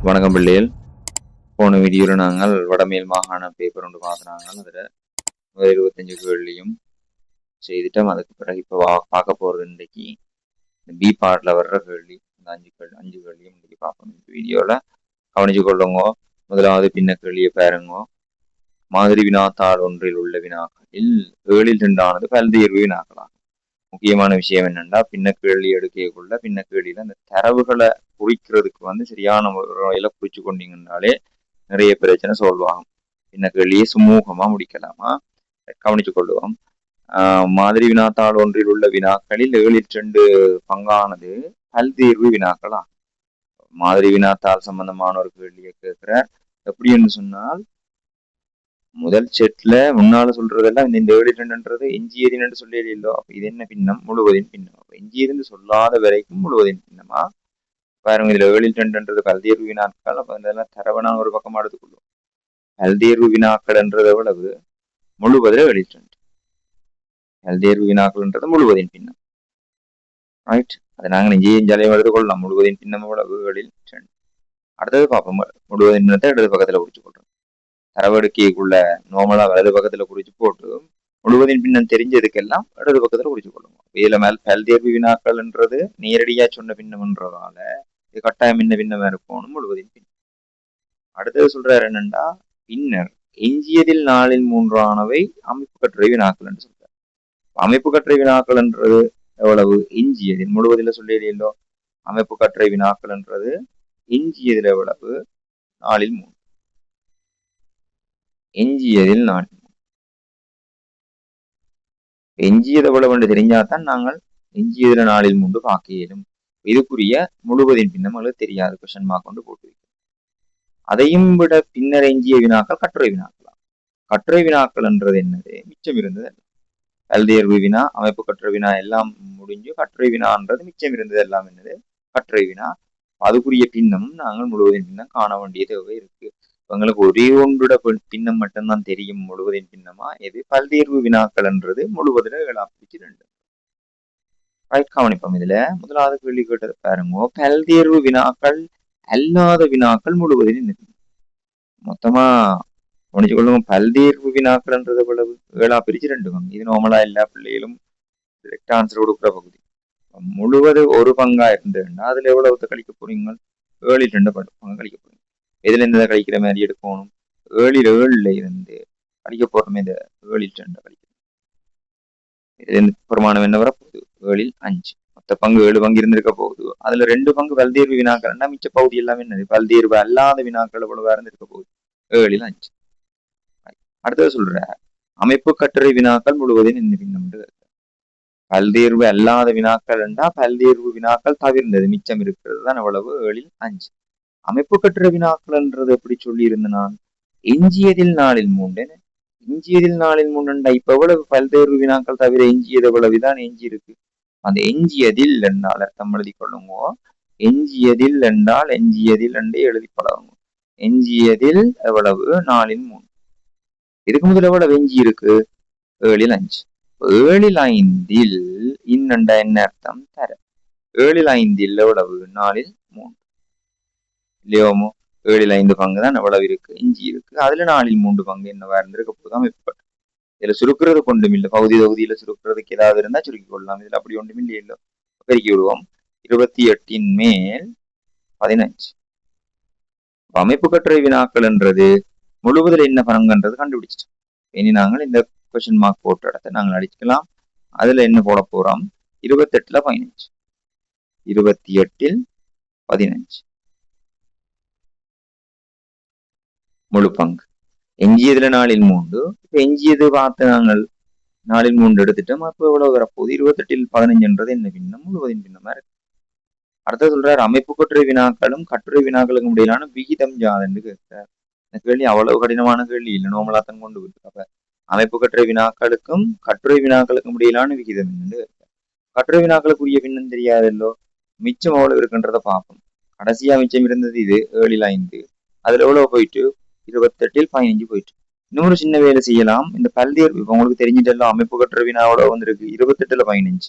வணக்கம் பிள்ளைகள். போன வீடியோவில் நாங்கள் வடமேல் மாகாண பேப்பர் ஒன்று பார்க்குறாங்க. அதில் 25 கேள்வியும் செய்துட்டோம். அதுக்கு பிறகு இப்போ பார்க்க போகிறது இன்றைக்கு இந்த பி பார்ட்டில் வர்ற கேள்வி. இந்த அஞ்சு கேள்வியும் இன்றைக்கி பார்ப்போம். இந்த வீடியோவில் கவனிச்சு கொள்ளுங்க. முதலாவது பின்ன கேள்வியை பாருங்க. மாதிரி வினாத்தாள் ஒன்றில் உள்ள வினாக்களில் 7 பல்தேர்வு வினாக்களாகும். முக்கியமான விஷயம் என்னென்னா, பின்ன கேள்வி எடுக்கக்குள்ள பின்ன கேள்வியில் அந்த தரவுகளை குறிக்கிறதுக்கு சரியான முறையில குறிச்சு கொண்டீங்கன்னாலே நிறைய பிரச்சனை சால்வ் ஆகும். பின்ன கேள்வியை சுமூகமா முடிக்கலாமா கவனிச்சு கொள்ளுவோம். மாதிரி வினாத்தாள் ஒன்றில் உள்ள வினாக்களில் 7 பங்கானது பல்தேர்வு வினாக்களா. மாதிரி வினாத்தாள் சம்பந்தமான ஒரு கேள்வியை கேட்கிற எப்படின்னு சொன்னால், முதல் செட்ல முன்னால சொல்றதெல்லாம் இந்த 7 எஞ்சியதுன்னு சொல்லி இல்லோ. அப்ப இது என்ன பின்னம்? முழுவதின் பின்னம். அப்ப எஞ்சியிருந்து சொல்லாத வரைக்கும் முழுவதின் பின்னமா பாருங்க. இதுல 7 பல்தேர்வு வினாக்கள். அப்ப இதெல்லாம் தரவனான ஒரு பக்கமா எடுத்துக்கொள்ளும். பல்தேர்வு வினாக்கள்ன்றது எவ்வளவு? முழுவதில் 7. பல்தேர்வு வினாக்கள்ன்றது முழுவதின் பின்னம். ரைட், அதை நாங்க நெஞ்சியும் எடுத்துக்கொள்ளலாம். முழுவதின் பின்னம் எவ்வளவு? 7. அடுத்தது பார்ப்போம். முழுவதின் பின்னத்தை இடது பக்கத்துல குறிச்சு கொள்றோம். தரவெடுக்கைக்குள்ள நோமலா வலது பக்கத்துல குறிச்சு போட்டு முழுவதின் பின்னம் தெரிஞ்சதுக்கெல்லாம் இடது பக்கத்துல குறிச்சு கொள்ளுங்க. இதுல மேல் பல்தேர்வு வினாக்கள்ன்றது நேரடியா சொன்ன பின்னம்ன்றதால இது கட்டாயம் என்ன பின்னமா இருக்கணும்? முழுவதின் பின்னம். அடுத்தது சொல்றாரு என்னண்டா, பின்னர் எஞ்சியதில் 4/3 அமைப்பு கட்டுரை வினாக்கள் என்று சொல்றாரு. அமைப்பு கட்டுரை வினாக்கள்ன்றது எவ்வளவு? எஞ்சியதில். முழுவதில் சொல்லியோ அமைப்பு கட்டுரை வினாக்கள்ன்றது எஞ்சியதில் எவ்வளவு? 4/3. எஞ்சியதில் 4. எஞ்சியது எவ்வளவு தெரிஞ்சாதான் நாங்கள் எஞ்சியதுல 4/3 பார்க்க இயலும். இதுக்குரிய முழுவதின் பின்னம் அல்லது தெரியாது கொஸ்டின் மார்க் கொண்டு போட்டு வைக்கும். அதையும் விட பின்னர் எஞ்சிய வினாக்கள் கட்டுரை வினாக்கலாம். கட்டுரை வினாக்கள்ன்றது என்னது? மிச்சம் இருந்தது. பல்தேர்வு வினா, அமைப்பு கட்டுரை வினா எல்லாம் முடிஞ்சு கட்டுரை வினான்றது மிச்சம் இருந்தது எல்லாம் என்னது? கட்டுரை வினா. அதுக்குரிய பின்னம் நாங்கள் முழுவதின் பின்னம் காண வேண்டிய தேவை இருக்கு. எங்களுக்கு ஒரே ஒன்றோட பின்னம் மட்டும்தான் தெரியும். முழுவதின் பின்னமா எது? பல்தேர்வு வினாக்கள்ன்றது முழுவதில் 7/2. கவனிப்போம். இதுல முதலாவது கேள்வி கேட்டது பாருங்க. பல்தேர்வு வினாக்கள் அல்லாத வினாக்கள் முழுவதில் என்னது? மொத்தமா கவனிச்சு கொள்ளுங்க. பல்தேர்வு வினாக்கள்ன்றது எவ்வளவு? 7/2. இது நார்மலா எல்லா பிள்ளைகளும் டிரெக்ட் ஆன்சர் கொடுக்குற பகுதி. முழுவது ஒரு பங்கா இருந்ததுன்னா அதுல எவ்வளவு கழிக்க போறீங்க? 7/2 பங்கு கழிக்க போறீங்க. எதுல இருந்து கழிக்கிற மாதிரி எடுக்கணும்? 7/7 இருந்து கழிக்க போறோமே. இந்த 7/2 கழிக்கணும். இதுல இருந்து பிரமாணம் என்ன வரப்போகுது? 7/5. மொத்த பங்கு 7 பங்கு இருந்திருக்க போகுது. அதுல 2 பங்கு பல்தேர்வு வினாக்கள்னா மிச்ச பகுதி எல்லாமே என்னது? பல்தேர்வு அல்லாத வினாக்கள் எவ்வளவு இருந்திருக்க போகுது? 7/5. அடுத்தது சொல்ற அமைப்பு கட்டுரை வினாக்கள் முழுவதின் என்ன பின்னம்? பல்தேர்வு அல்லாத வினாக்கள் என்றா பல்தேர்வு வினாக்கள் தவிர்ந்தது மிச்சம் இருக்கிறது தான் எவ்வளவு? 7/5. அமைப்பு கட்டுரை வினாக்கள்ன்றது எப்படி சொல்லி இருந்த நான்? எஞ்சியதில் 4/3. எஞ்சியதில் 4/3 இப்ப எவ்வளவு பல்தேர்வு வினாக்கள் தவிர எஞ்சியது எவ்வளவுதான் எஞ்சி இருக்கு? அந்த எஞ்சியதில் என்றால் அர்த்தம் எழுதி கொள்ளுங்க. எஞ்சியதில் என்றால் எஞ்சியதில் என்று எழுதி பழகுங்க. எஞ்சியதில் எவ்வளவு? 4/3. இதுக்கு முதல் எவ்வளவு எஞ்சி இருக்கு? 7/5. 7/5 இன்னண்டா என்ன அர்த்தம்? தர. 7/5 எவ்வளவு? 4/3 இல்லையோமோ? 7/5 பங்கு தான் எவ்வளவு இருக்கு? எஞ்சி இருக்கு. அதுல 4/3 பங்கு என்னவா இருந்திருக்க போதுதான் இப்ப. இதுல சுருக்குறது கொண்டும் இல்லை. பகுதி தொகுதியில சுருக்குறதுக்கு ஏதாவது இருந்தா சுருக்கி கொள்ளலாம். இதுல அப்படி ஒன்றும் இல்லையோ. பெருக்கி விடுவோம். 28 மேல் 15. அமைப்பு கட்டுரை வினாக்கள்ன்றது முழுவதில் என்ன பங்குன்றது கண்டுபிடிச்சிட்டோம். இனி நாங்கள் இந்த கொஸ்டின் மார்க் போட்ட இடத்தை நாங்கள் அடிச்சுக்கலாம். அதுல என்ன போட போறோம்? 28ல் 15. 28ல் 15 முழு பங்கு. எஞ்சியதுல 4/3. இப்ப எஞ்சியது பார்த்து நாங்கள் 4/3 எடுத்துட்டோம். அப்ப எவ்வளவு வரப்போகுது? 28ல் 15 என்ன பின்னம்? முழுவதின் பின்னமா இருக்கு. அடுத்த சொல்றாரு அமைப்பு கட்டுரை வினாக்களும் கட்டுரை வினாக்களுக்கும் இடையிலான விகிதம் யாதுன்னு கேட்கிறார். இந்த கேள்வி அவ்வளவு கடினமான கேள்வி இல்லை. நோமலாத்தன் கொண்டு போயிருக்கு. அப்ப அமைப்பு கட்டுரை வினாக்களுக்கும் கட்டுரை வினாக்களுக்கும் இடையிலான விகிதம் என்னன்னு கேட்கிறார். கட்டுரை வினாக்களுக்குரிய பின்னம் தெரியாதல்லோ. மிச்சம் எவ்வளவு இருக்குன்றத பார்ப்போம். கடைசியா மிச்சம் இருந்தது இது 7/5. அதுல எவ்வளவு போயிட்டு? 28ல் 15 போயிட்டு. இன்னொரு சின்ன வேலை செய்யலாம். இந்த பல்தேர்வு இப்ப உங்களுக்கு தெரிஞ்சிட்டெல்லாம் அமைப்பு கட்டுரை வினாவோட வந்திருக்கு 28ல் 15.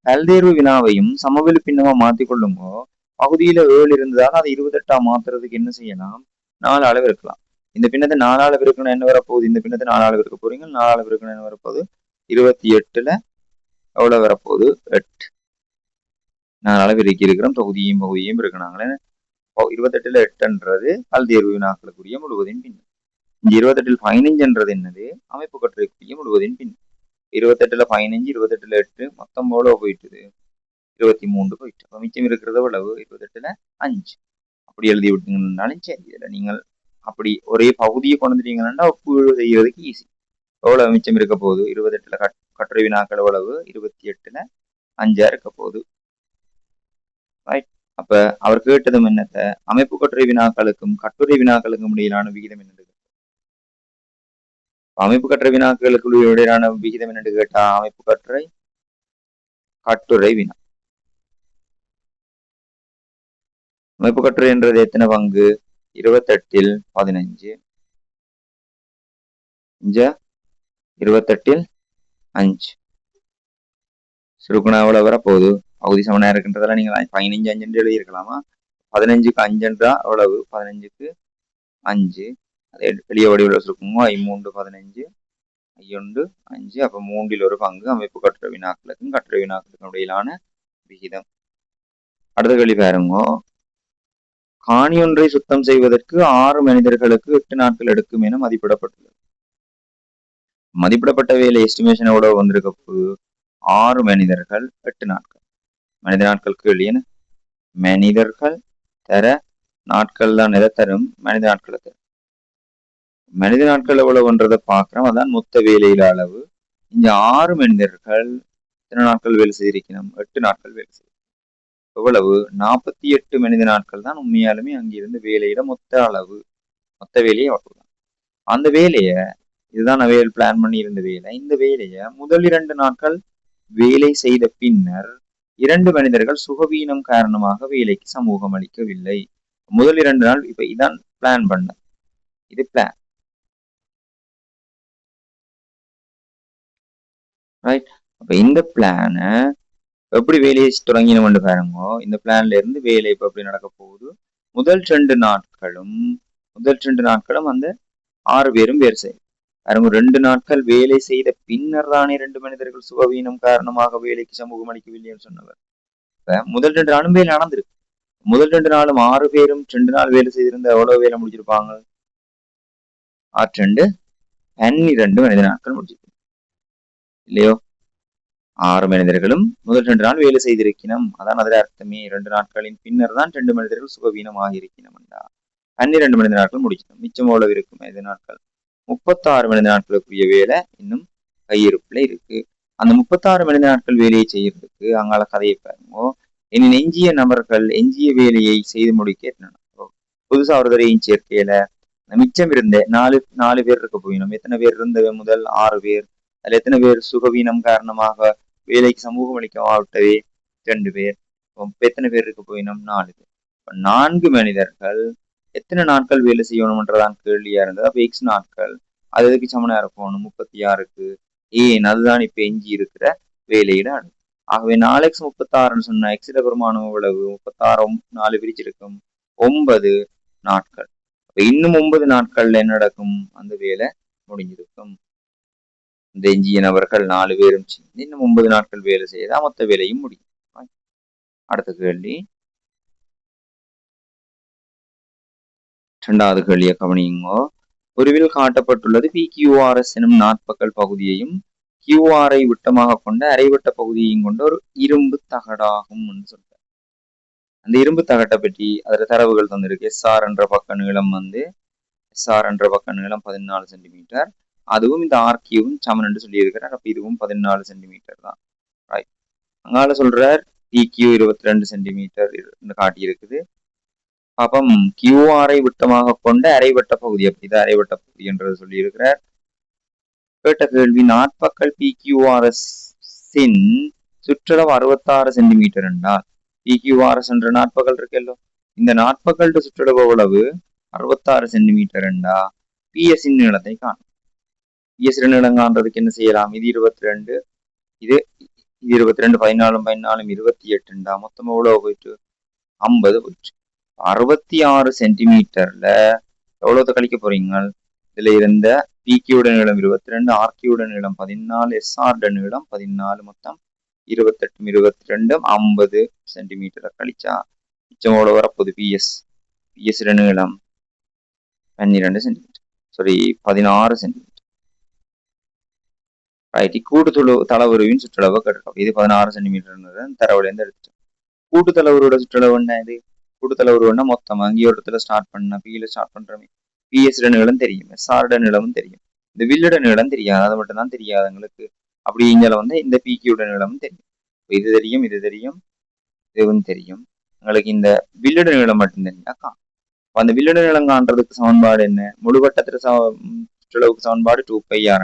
பல்தேர்வு வினாவையும் சமவெளி பின்னமா மாத்தி கொள்ளுங்க. பகுதியில 7 இருந்ததால் அதை 28 மாத்துறதுக்கு என்ன செய்யலாம்? 4 அளவு இருக்கலாம். இந்த பின்னத்தை 4 அளவு இருக்கணும் என்ன வரப்போகுது? இந்த பின்னத்தை 4 அளவு இருக்க போறீங்க. 4 அளவு இருக்கணும் என்ன வரப்போகுது? 28ல எவ்வளவு வரப்போகுது? 8. 4 அளவு இருக்கிறோம். தொகுதியும் பகுதியும் இருக்கனாங்களே 28ல 8ன்றது பல்தேர்வு வினாக்களுக்குரிய முழுவதின் பின்னம். இந்த 28ல் 15ன்றது என்னது? அமைப்பு கட்டுரைக்குரிய முழுவதின் பின்னம். 28ல 15, 28ல 8 மொத்தம் எவ்வளவு போயிட்டுது? 23 போயிட்டு. அப்ப மிச்சம் இருக்கிறது எவ்வளவு? 28ல 5. அப்படி எழுதி விட்டீங்கன்னாலும் சரி. இதுல நீங்கள் அப்படி ஒரே பகுதியை கொண்டுட்டீங்கன்னா ஒப்பு செய்யறதுக்கு ஈஸி. எவ்வளவு மிச்சம் இருக்க போகுது? 28ல கட்டுரை வினாக்கள் எவ்வளவு? 28ல 5 இருக்க போகுது. ரைட். அப்ப அவர் கேட்டதும் என்னத்த? அமைப்பு கட்டுரை வினாக்களுக்கும் கட்டுரை வினாக்களுக்கும் இடையிலான விகிதம் என்னது? அமைப்பு கட்டுரை வினாக்களுக்கு இடையிலான விகிதம் என்னன்னு கேட்டா அமைப்பு கட்டுரை கட்டுரை வினா. அமைப்பு கட்டுரை என்றது எத்தனை பங்கு? 28ல் 15. 28ல் 5. சுருக்குனா எவ்வளவு வர போகுது? பகுதி சமனா இருக்குன்றதால நீங்க 15 5 எழுதியிருக்கலாமா? 15க்கு 5 எவ்வளவு? 15க்கு 5. அதே வெளிய வடிவில் சுருக்குமோ 3 15 1 5. அப்ப 3ல் ஒரு பங்கு அமைப்பு கட்டுரை வினாக்களுக்கும் கட்டுரை வினாக்களுக்கும் இடையிலான விகிதம். அடுத்த கேள்வி பாருங்க. காணி ஒன்றை சுத்தம் செய்வதற்கு 6 மனிதர்களுக்கு 8 நாட்கள் எடுக்கும் என மதிப்பிடப்பட்டுள்ளது. மதிப்பிடப்பட்ட வேலை எஸ்டிமேஷன் எவ்வளவு வந்திருக்க போகுது? 6 மனிதர்கள் 8 நாட்கள். மனித நாட்கள் கேள்வி என்ன? மனிதர்கள் தர நாட்கள் தான் எதை தரும்? மனித நாட்களை தரும். மனித நாட்கள் எவ்வளவுன்றதை பார்க்கிறோம். அதான் மொத்த வேலையில அளவு. இங்க 6 மனிதர்கள் எத்தனை நாட்கள் வேலை செய்திருக்கணும்? 8 நாட்கள் வேலை செய்யும். எவ்வளவு? 48 மனித நாட்கள் தான் உண்மையாலுமே அங்கிருந்து வேலையிட மொத்த அளவு. மொத்த வேலையை அவ்வளவுதான். அந்த வேலையை இதுதான் அவையில் பிளான் பண்ணி இருந்த வேலை. இந்த வேலையை முதல் 2 நாட்கள் வேலை செய்த பின்னர் 2 மனிதர்கள் சுகவீனம் காரணமாக வேலைக்கு சமூகம் அளிக்கவில்லை. முதல் 2 நாள் இப்ப இதான் பிளான் பண்ண. இது பிளான். ரைட். அப்ப இந்த பிளான எப்படி வேலையை தொடங்கினோம்னு பாருங்க. இந்த பிளான்ல இருந்து வேலை இப்ப எப்படி நடக்க போகுது? முதல் 2 நாட்களும் அந்த 6 பேரும் வேறு செய்யும். பாருங்க 2 நாட்கள் வேலை செய்த பின்னர் தானே 2 மனிதர்கள் சுகவீனம் காரணமாக வேலைக்கு சமூகம் அளிக்கவில்லைன்னு சொன்னவர். இப்ப முதல் 2 நாளும் வேலை நடந்திருக்கு. முதல் 2 நாளும் 6 பேரும் 2 நாள் வேலை செய்திருந்தா எவ்வளவு வேலை முடிச்சிருப்பாங்க? 6 12 மனித நாட்கள் முடிச்சிருப்பாங்க இல்லையோ? 6 மனிதர்களும் முதல் 2 நாள் வேலை செய்திருக்கணும். அதான் அதில் அர்த்தமே. 2 நாட்களின் பின்னர் தான் 2 மனிதர்கள் சுகவீனம் ஆகியிருக்கணும்டா. 12 மனித நாட்கள் முடிச்சிடும். மிச்சம் எவ்வளவு இருக்கும் மனித நாட்கள்? 36 மனித நாட்களுக்குரிய வேலை இன்னும் கையிருப்புல இருக்கு. அந்த 36 மனித நாட்கள் வேலையை செய்யறதுக்கு அங்கால கதையை பாருங்க. இனி எஞ்சிய நபர்கள் எஞ்சிய வேலையை செய்து முடிக்க புதுசா ஒரு தரையும் சேர்க்கையில மிச்சம் இருந்த 4 பேர் இருக்க போயிடும். எத்தனை பேர் இருந்தவ? முதல் 6 பேர். அதுல எத்தனை பேர் சுகவீனம் காரணமாக வேலைக்கு சமூகம் அளிக்கமாவிட்டவே? 2 பேர். எத்தனை பேர் இருக்க போயிடும்? 4 பேர். 4 மனிதர்கள் எத்தனை நாட்கள் வேலை செய்யணும்ன்றதான் கேள்வியா இருந்தது. அப்ப எக்ஸ் நாட்கள் அது எதுக்கு சமனா இருக்கணும்? 36க்கு. ஏன் அதுதான் இப்ப எஞ்சி இருக்கிற வேலையிட அடுத்து. ஆகவே 4x 36ன்னு சொன்னா எக்ஸிட பெருமானம் எவ்வளவு? 36 4 பிரிச்சிருக்கும் 9 நாட்கள். அப்ப இன்னும் 9 நாட்கள்ல என்ன நடக்கும்? அந்த வேலை முடிஞ்சிருக்கும். இந்த எஞ்சிய நபர்கள் 4 பேரும் சேர்ந்து இன்னும் 9 நாட்கள் வேலை செய்தா மொத்த வேலையும் முடியும். அடுத்த கேள்வி 2வது கேள்வியை கவனியுங்கோ. ஒருவில் காட்டப்பட்டுள்ளது PQRS எனும் நாட்பகல் பகுதியையும் QR விட்டமாக கொண்ட அரைவட்ட பகுதியையும் கொண்ட ஒரு இரும்பு தகடாகும் சொல்ற. அந்த இரும்பு தகட்டை பற்றி அதுல தரவுகள் தந்திருக்கு. SR என்ற பக்க நீளம் SR என்ற பக்க நீளம் 14 சென்டிமீட்டர். அதுவும் இந்த RQவும் சமன் என்று சொல்லி இருக்கிறார். அப்ப இதுவும் 14 சென்டிமீட்டர் தான். ரைட். அங்கால சொல்றார் PQ 22 சென்டிமீட்டர் காட்டி இருக்குது. அப்பம் QR விட்டமாக கொண்ட அரைவட்ட பகுதி. அப்படி இது அரைவட்ட பகுதி என்றது சொல்லி இருக்கிறார். கேட்ட கேள்வி நாட்பக்கல் PQRS சுற்றளவு 66 சென்டிமீட்டர் என்றால் PQRS என்ற நாட்பகல் இருக்கல்லோ, இந்த நாட்பகல் சுற்றளவு எவ்வளவு? 66 சென்டிமீட்டர் என்றா PS நீளத்தை காணும். PS நீளம் காண்றதுக்கு என்ன செய்யலாம்? இது 22, இது 22 14 14 28 மொத்தம் எவ்வளவு போயிட்டு 50 போயிடுச்சு. 66 சென்டிமீட்டர்ல எவ்வளவு கழிக்க போறீங்க? இதுல இருந்த பிகியோட நீளம் 22, ஆர்கியோட நீளம் 14, எஸ்ஆர்ட நீளம் 14, மொத்தம் 28, 22, 50 சென்டிமீட்டரை கழிச்சா மிச்சம் எவ்வளவு வரப்போகுது? பிஎஸ் நீளம் 12 சென்டிமீட்டர், சாரி 16 சென்டிமீட்டர். ரைட், கூட்டு தளவுருவின் சுற்றளவு கேட்டிருக்கோம். இது 16 சென்டிமீட்டர் தரவுல இருந்து எடுத்துட்டோம். கூட்டு தளவுரோட சுற்றளவு என்ன? இது கூட்டு தளவுருன்னா மொத்தமா அங்கே ஒரு இடத்துல ஸ்டார்ட் பண்ண பியில ஸ்டார்ட் பண்றோமே. பிஎஸ் நீளம் தெரியும், எஸ்ஆர்ட நீளமும் தெரியும், இந்த வில்லோட நீளம் தெரியாது, அது மட்டும் தான் தெரியாது எங்களுக்கு. அப்படி இங்கே வந்து இந்த பிகியோட நீளமும் தெரியும். இது தெரியும், இது தெரியும், இதுவும் தெரியும். உங்களுக்கு இந்த வில்லோட நீளம் மட்டும் தெரியாக்கா. அந்த வில்லோட நீளம் காண்றதுக்கு சமன்பாடு என்ன? முழுவட்டத்துல சுற்றளவுக்கு சமன்பாடு 2πr.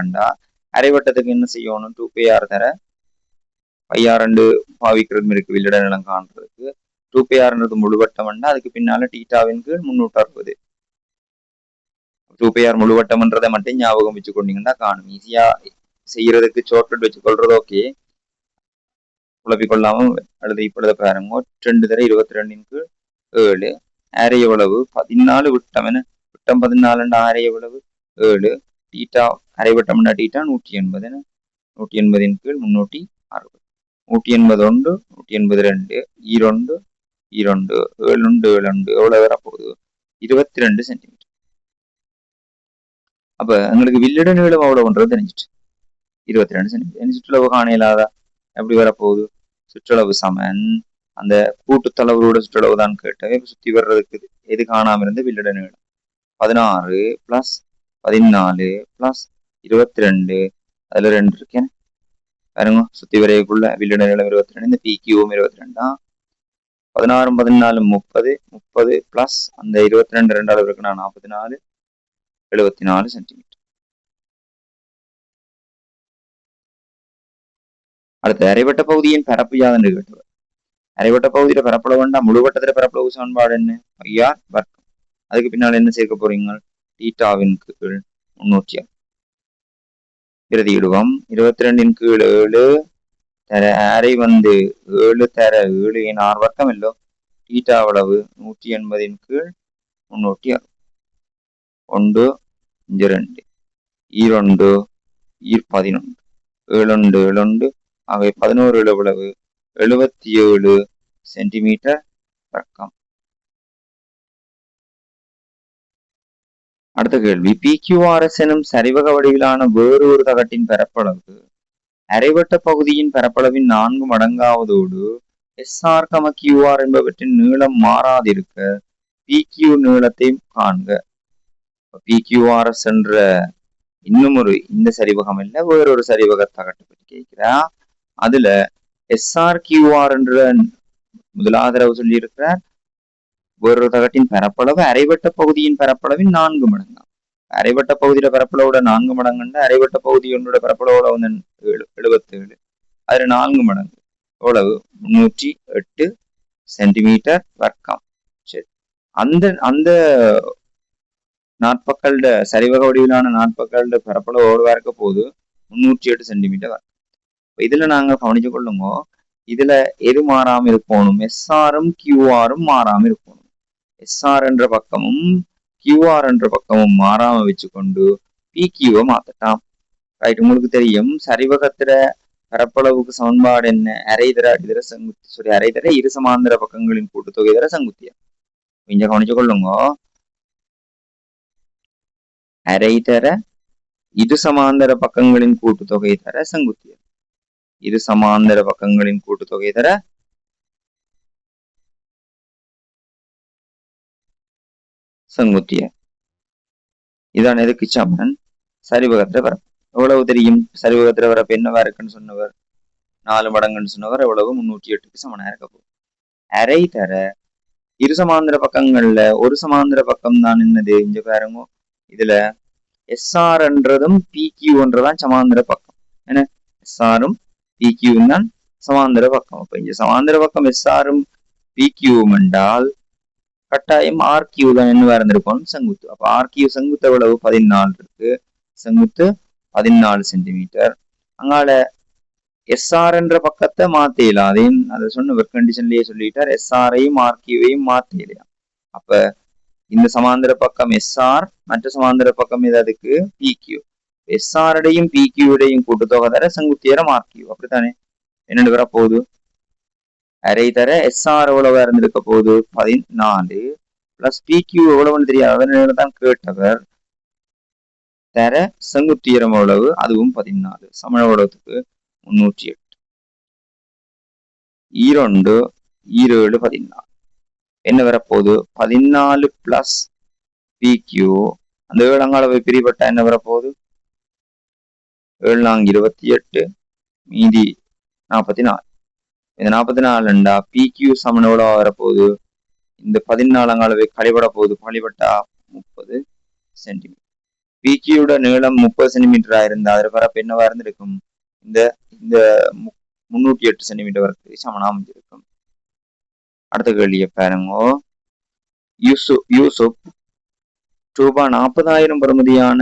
அரைவட்டத்துக்கு என்ன செய்யணும்? 2πr தர πr பாவிக்கிறது இருக்கு வில்லோட நீளம் காண்றதுக்கு. 2πrன்றது முழுவட்டம், அதுக்கு பின்னால டீட்டாவின் கீழ் 360. 2πr முழுவட்டம்ன்றதை மட்டும் ஞாபகம் வச்சு கொண்டீங்கன்னா காணும். ஈஸியா செய்யறதுக்கு ஷார்ட்கட் வச்சு கொள்றது. ஓகே, குழப்பிக்கொள்ளாம அல்லது இப்பொழுது பாருங்க. 2 தர 22 கீழ் 7. ஆரை எவ்வளவு? 14. விட்டம் என்ன? விட்டம் 14. ஆரை எவ்வளவு? 7. Theta அரைவட்டம்னா theta 180. 180 கீழ் 360. 181, 182, 2, 2, 7, 7 எவ்வளவு வரப்போகுது? 22 சென்டிமீட்டர். அப்ப எங்களுக்கு வில்லோட நீளம் எவ்வளவுன்றது தெரிஞ்சிட்டு 22 சென்டிமீட்டர். சுற்றளவு காண இயலாதா? எப்படி வரப்போகுது? சுற்றளவு சமன் அந்த கூட்டு தளவுரோட சுற்றளவு தான் கேட்டவே. சுத்தி வர்றதுக்கு எது காணாம இருந்து வில்லோட நீளம் 16 பிளஸ் 14 பிளஸ் 22, அதுல 2 இருக்கேன் பாருங்க. சுத்தி வரைக்குள்ள வில்லோட நீளம் 22, இந்த பிக்யூவும் 22. 16, 14, 30, 30 பிளஸ் அந்த 22 2 அளவு இருக்குன்னா 44, 74 சென்டிமீட்டர். அடுத்து அரைவட்ட பகுதியின் பரப்பு யாதென்று கேட்டவர். அரைவட்ட பகுதியில பரப்பளவு வேண்டாம், முழுவட்டத்துல பரப்பளவு சமன்பாடு என்ன? ஐஆர் வர்க்கம். அதுக்கு பின்னால் என்ன சேர்க்க போறீங்க? டீட்டாவின் கீழ் 300. பிரதியிடுவோம். 22 கீழ் 7 தர அரை வந்து 7 தர 7 என் ஆர் வர்க்கம் இல்லோ. டீட்டா அளவு 180 கீழ் 360. 1, 2, 2, 11, 7, 7, அவை 11 எவ்வளவு? 77 சென்டிமீட்டர் வர்க்கம். அடுத்த கேள்வி, பிக்யூஆர்எஸ் எனும் சரிவக வடிவிலான வேறு ஒரு தகட்டின் பரப்பளவு அரைவட்ட பகுதியின் பரப்பளவின் 4 மடங்காவதோடு எஸ்ஆர் கம கியூஆர் என்பவற்றின் நீளம் மாறாதிருக்க பிக்யூ நீளத்தை காண்க. பிக்யூஆர்எஸ் என்ற இன்னும் ஒரு இந்த சரிவகம் இல்ல, வேறொரு சரிவக தகட்டை பற்றி கேட்கிறா. அதுல எஸ்ஆர் கியூஆர் என்ற முதலாதரவு சொல்லி இருக்கிறார். வேறொரு தகட்டின் பரப்பளவு அரைவட்ட பகுதியின் பரப்பளவின் 4 மடங்கு. அரைவட்ட பகுதியில பரப்பளவோட 4 மடங்குன்னா அரைவட்ட பகுதியோட பரப்பளவோட வந்து 77, அதுல 4 மடங்கு எவ்வளவு? 308 சென்டிமீட்டர் வர்க்கம். சரி, அந்த அந்த நாட்பக்களோட சரிவக வடிவிலான நாட்பக்களோட பரப்பளவு எவ்வளவா இருக்க போது? 308 சென்டிமீட்டர் வர்க்கம். இதுல நாங்க கவனிச்சு கொள்ளுங்க, இதுல எது மாறாம இருக்கணும்? எஸ்ஆரும் கியூஆரும் மாறாம இருக்கணும். எஸ்ஆர் என்ற பக்கமும் கியூஆர் என்ற பக்கமும் மாறாம வச்சுக்கொண்டு பிக்யூவை மாத்தட்டாம். ரைட், உங்களுக்கு தெரியும் சரிவகத்துல பரப்பளவுக்கு சமன்பாடு என்ன? அரைதர அடிதர செங்குத்தி, சாரி அரைதர இரு சமாந்தர பக்கங்களின் கூட்டுத்தொகை தர செங்குத்தியா. இங்க கவனிச்சு கொள்ளுங்க, அரைதர இரு சமாந்தர பக்கங்களின் கூட்டுத்தொகை தர செங்குத்தியா. இரு சமாந்தர பக்கங்களின் கூட்டுத்தொகை தர செங்குத்திய. இதான் எதுக்கு சமன்? சரிவகத்துல பரப்பு. எவ்வளவு தெரியும்? சரிவகத்துல வரப்பு என்னவா இருக்குன்னு சொன்னவர் 4 மடங்குன்னு சொன்னவர் எவ்வளவு? 308க்கு சமனா இருக்க போகுது. அரை தர இரு சமாந்திர பக்கங்கள்ல ஒரு சமாந்திர பக்கம் தான் என்னது? இங்க பாருங்க, இதுல எஸ்ஆர் என்றதும் பிக்யூன்றதான் சமாந்திர பக்கம். என்ன? எஸ்ஆரும் பிக்யூவும் தான் சமாந்திர பக்கம். அப்ப இங்க சமாந்திர பக்கம் எஸ்ஆரும் பிக்யூவும் என்றால் கட்டாயம் ஆர்கியூ தான் என்ன இருந்திருக்கும்? செங்குத்து. அப்ப ஆர்கியூ செங்குத்து எவ்வளவு? 14 இருக்கு. செங்குத்து 14 சென்டிமீட்டர். அங்கால எஸ்ஆர் என்ற பக்கத்தை மாத்தல, அதையும் அதை சொன்ன ஒர்க் கண்டிஷன்லயே சொல்லிட்டார். எஸ்ஆரையும் ஆர்கியூவையும் மாத்தலையா. அப்ப இந்த சமாந்தர பக்கம் எஸ்ஆர், மற்ற சமாந்தர பக்கம் இது அதுக்கு பிக்யூ. எஸ்ஆருடையும் பிக்யூடையும் கூட்டுத்தொகை தர செங்குத்தியரம் ஆர்கியூ. அப்படித்தானே என்னென்னு வர போகுது? அரை தர எஸ்ஆர் எவ்வளவு இருந்திருக்க போகுது 14 பிளஸ் பிக்யூ எவ்வளவுன்னு தெரியாது, அதனால தான் கேட்டவர். தர செங்குத்தியரம் எவ்வளவு, அதுவும் 14. சமண எவ்வளவுக்கு 308. 2 7 14 என்ன வரப்போகுது? 14 பிளஸ் பிக்யூ. அந்த 7 அங்காளவை பிரிபட்டா என்ன வரப்போகுது? 7 4 28 மீதி 44. இந்த 44 பிக்யூ சமன் எவ்வளவு வரப்போகுது? இந்த 14 அங்காளவை கழிபட போகுது. கழிபட்டா 30 சென்டிமீட்டர். பிக்யூட நீளம் 30 சென்டிமீட்டரா இருந்தா அதோட பரப்பு என்னவா இருந்திருக்கும்? இந்த இந்த 308 சென்டிமீட்டர் வரைக்கும் சமனா அமைஞ்சிருக்கும். அடுத்த கேள்வியை பாருங்க. யூசுப் ரூபாய் 40,000 பெறுமதியான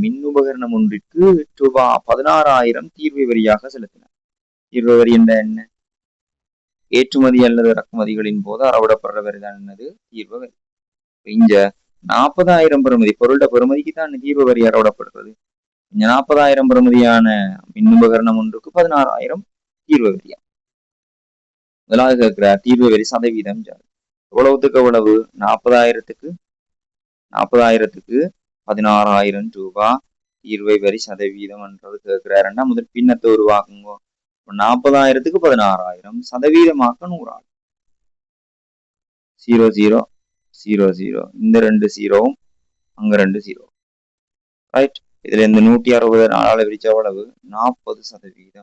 மின் உபகரணம் ஒன்றிற்கு ரூபாய் 16,000 தீர்வை வரியாக செலுத்தினார். தீர்வு வரி என்ன? ஏற்றுமதி அல்லது இறக்குமதிகளின் போது அறவிடப்படுற வரிதான் என்னது? தீர்வு வரி. இங்க 40,000 பெறுமதி பொருளோட பெறுமதிக்கு தான் தீர்வு வரி அறவிடப்படுறது. இங்க 40,000 பெறுமதியான மின் உபகரணம் ஒன்றுக்கு 16,000 தீர்வு வரியா. முதலாவது கேட்கிற தீர்வு வரி சதவீதம் எவ்வளவுக்கு எவ்வளவு? 40,000க்கு 16,000 ரூபாய் தீர்வை வரி சதவீதம் என்றது கேட்கிறாருன்னா முதல் பின்னத்தை உருவாக்குங்க. 40,000க்கு 16,000 சதவீதமாக்க 100. 0 0 0 0 இந்த 2 0வும் அங்க 2 0. ரைட். இதுல இந்த 160 நாளால விரிச்ச எவ்வளவு? 40%.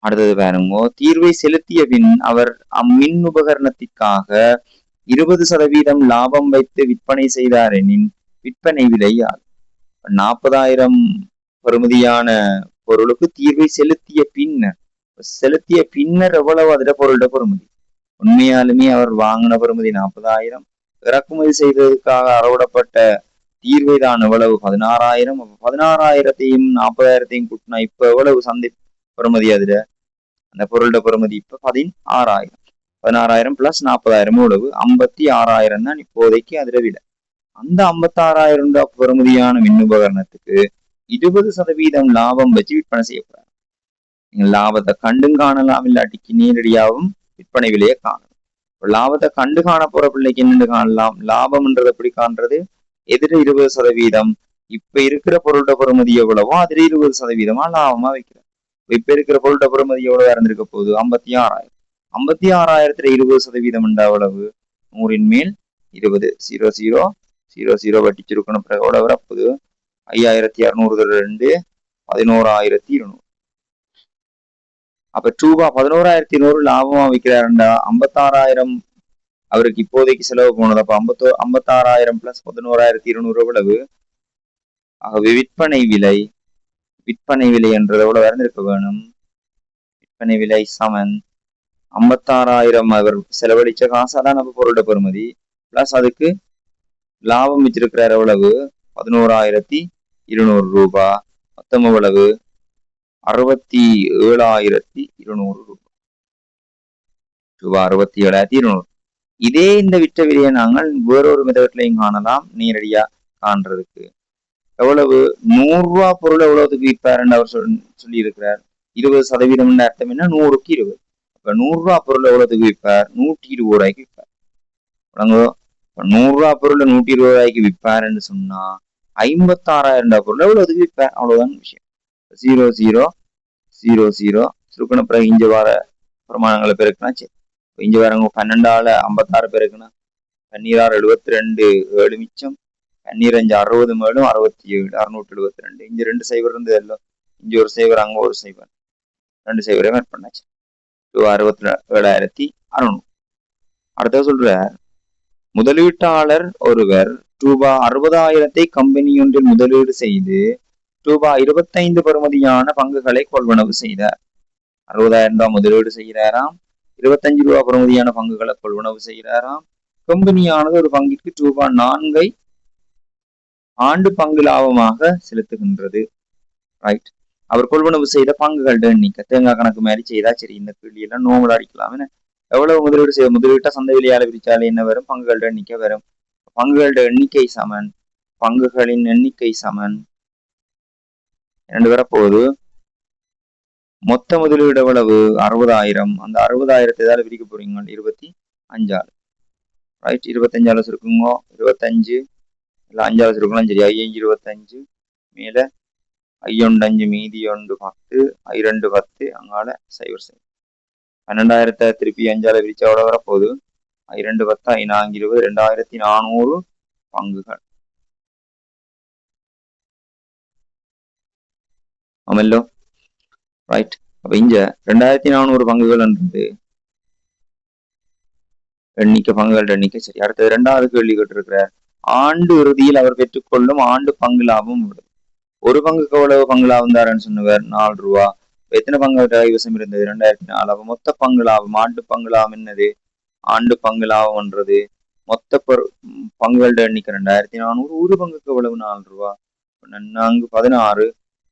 அடுத்தது பாருங்க. தீர்வை செலுத்திய பின் அவர் அம்மின் உபகரணத்திற்காக 20% லாபம் வைத்து விற்பனை செய்தார் எனின் விற்பனை விலை 40,000 பெறுமதியான பொருளுக்கு தீர்வை செலுத்திய பின்னர் எவ்வளவு அதுல பொருளோட பெறுமதி? உண்மையாலுமே அவர் வாங்கின பெறுமதி 40,000, இறக்குமதி செய்ததுக்காக அறவிடப்பட்ட தீர்வை தான் எவ்வளவு? 16,000. 16,000த்தையும் 40,000த்தையும் கூட்டினா இப்ப எவ்வளவு சந்தை பெறுமதி? அதுல அந்த பொருளோட பெறுமதி இப்ப 16,000. 16,000 பிளஸ் 40,000 எவ்வளவு? 56,000 தான் இப்போதைக்கு அதுல விலை. அந்த 56,000 பெறுமதியான மின் உபகரணத்துக்கு 20% லாபம் வச்சு விற்பனை செய்யப்படுறாங்க. நீங்க லாபத்தை கண்டும் காணலாம், இல்லாட்டிக்கு நேரடியாகவும் விற்பனை விலையை காணலாம். லாபத்தை கண்டு காண போற பிள்ளைக்கு என்னென்னு காணலாம்? லாபம்ன்றது எப்படி காண்றது? எதிர 20%. இப்ப இருக்கிற பொருளோட பெறுமதி எவ்வளவோ அதுல 20% லாபமா வைக்கிறார். இப்ப இருக்கிற பொருளோட பெறுமதி எவ்வளவு இருந்திருக்க போகுது? 56,000. 56,000த்துல 20% எவ்வளவு? 100 மேல் 20. 0 0 0 0 வட்டிச்சிருக்கணும். பிறகு எவ்வளவு வரப்போகுது? 5,200 11,200. அப்ப ரூபாய் 11,200 லாபமா விற்கிறாருண்டா 56,000 அவருக்கு இப்போதைக்கு செலவு போனது. அப்ப 56,000 பிளஸ் 11,200 எவ்வளவு? ஆகவே விற்பனை விலை என்றது எவ்வளவு இருந்திருக்க வேணும்? விற்பனை விலை சமன் 56,000 அவர் செலவழிச்ச காசாதான் நம்ம பொருளோட பெறுமதி பிளஸ் அதுக்கு லாபம் வச்சிருக்கிறார் எவ்வளவு? 11,200 ரூபாய். மொத்தம் எவ்வளவு? 67,200 ரூபாய். 67,200. இதே இந்த விற்ற விலையை நாங்கள் வேறொரு மெத்தட்லையும் காணலாம். நேரடியா காண்றதுக்கு எவ்வளவு? 100 ரூபாய் பொருள் எவ்வளவுக்கு விற்பாருன்னு அவர் சொல்லி இருக்கிறார். 20% அர்த்தம் என்ன? 100க்கு 20. இப்ப 100 ரூபாய் பொருள் எவ்வளவுக்கு விற்பார்? 120 ரூபாய்க்கு விற்பார். 100 ரூபாய் பொருள் 120 ரூபாய்க்கு விற்பாருன்னு சொன்னா 56,000 பொருள் எவ்வளவுக்கு விற்பார்? அவ்வளவுதான் விஷயம். 0 0 0 0 சுருக்கண பிறகு இங்க வர பிரமாணங்களை பெருக்குனா சரி. இங்க வரவங்க 12ஆல 56 பெருக்குனா 12 72 7 மிச்சம் 12 60 மேலும் 67 672. இங்க 2 சைபர் இருந்தது எல்லாம். இங்க ஒரு சைபர் அங்க ஒரு சைபர் 2 சைபரே மேட் பண்ணாச்சு. 67,600. அடுத்த சொல்ற முதலீட்டாளர் ஒருவர் ரூபாய் 60,000 கம்பெனி ஒன்றில் முதலீடு செய்து ரூபாய் 25 பெறுமதியான பங்குகளை கொள்வனவு செய்தார். 60,000 முதலீடு செய்கிறாராம், 25 ரூபாய் பெறுமதியான பங்குகளை கொள்வனவு செய்கிறாராம். கம்பெனியானது ஒரு பங்கிற்கு ரூபாய் 4 ஆண்டு பங்கு லாபமாக செலுத்துகின்றது. ரைட். அவர் கொள்வனவு செய்த பங்குகள் எண்ணிக்கை தேங்காய் கணக்கு மாதிரி செய்தா சரி இந்த கேள்வியெல்லாம் நோம்பல் அடிக்கலாம். எவ்வளவு முதலீடு செய்ய முதலீட்டா சந்தை வெளியால பிரிச்சாலே என்ன வரும்? பங்குகளோட எண்ணிக்கை வரும். பங்குகளோட எண்ணிக்கை சமன் பங்குகளின் எண்ணிக்கை சமன் 2 வரப்போகுது. மொத்த முதலீடு எவ்வளவு? 60,000. அந்த 60,000 ஏதாவது பிரிக்க போறீங்க 25 ரைட். 25 இருக்குங்க 25 இல்ல 5 இருக்கலாம் சரி. 5 25 மேல 5 மீதி 1 10 2 10 அங்கால 0 12,000 திருப்பி 5 பிரிச்சா எவ்வளவு வரப்போகுது? 2 10 4 20 2400 பங்குகள். ஆமல்லோ ரைட். அப்ப இங்க 2400 பங்குகள் என்றது எண்ணிக்கை பங்குகள் எண்ணிக்கை சரி. அடுத்தது 2வது கேள்வி கேட்டிருக்கிறார். ஆண்டு இறுதியில் அவர் பெற்றுக்கொள்ளும் ஆண்டு பங்கு லாபம் உள்ளது. ஒரு பங்குக்கு எவ்வளவு பங்கு லாபம் தாரன்னு சொன்னவர்? 4 ரூபா. எத்தனை பங்கு கைவசம் இருந்தது? 2004. அப்ப மொத்த பங்கு லாபம் ஆண்டு பங்கு லாபம் என்னது? ஆண்டு பங்கு லாபம் என்றது மொத்த பங்குகளோட எண்ணிக்கை 2400. ஒரு பங்குக்கு எவ்வளவு? 4 ரூபா. 4 16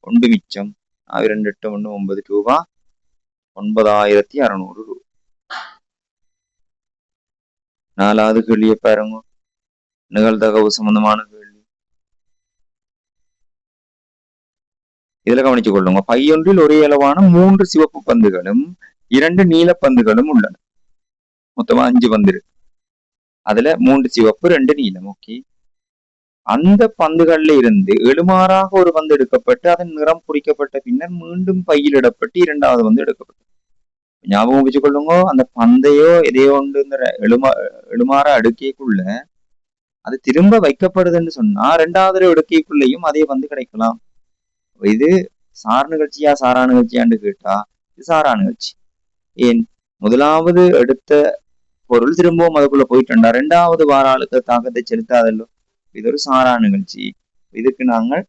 1 மிச்சம் 2 8 1 9 ரூபா 9600 ரூபா. 4வது கேள்வியை பாருங்க. நிகழ்தகவு சம்பந்தமான கேள்வி. இதுல கவனிச்சு கொள்ளுங்க. பையொன்றில் ஒரே அளவான 3 சிவப்பு பந்துகளும் 2 நீல பந்துகளும் உள்ளன. மொத்தமா 5 பந்து இருக்கு. அதுல 3 சிவப்பு 2 நீலம். ஓகே. அந்த பந்துகள்ல இருந்து எழுமாறாக ஒரு பந்து எடுக்கப்பட்டு அதன் நிறம் குறிக்கப்பட்ட பின்னர் மீண்டும் பையில் இடப்பட்டு 2வது பந்து எடுக்கப்பட்டு. ஞாபகம் வச்சு கொள்ளுங்க. அந்த பந்தையோ எதையோ ஒன்று இந்த எழுமாற அடுக்கைக்குள்ள அது திரும்ப வைக்கப்படுதுன்னு சொன்னா 2வது அடுக்கைக்குள்ளேயும் அதே பந்து கிடைக்கலாம். இது சார் நிகழ்ச்சியா சாரா நிகழ்ச்சியான்னு கேட்டா இது சாரா நிகழ்ச்சி. ஏன்? முதலாவது எடுத்த பொருள் திரும்பவும் அதுக்குள்ள போயிட்டா 2வது வார ஆளுக்கு தாக்கத்தை செலுத்தாதல்லோ. இது ஒரு சாரா நிகழ்ச்சி. இதுக்கு நாங்கள்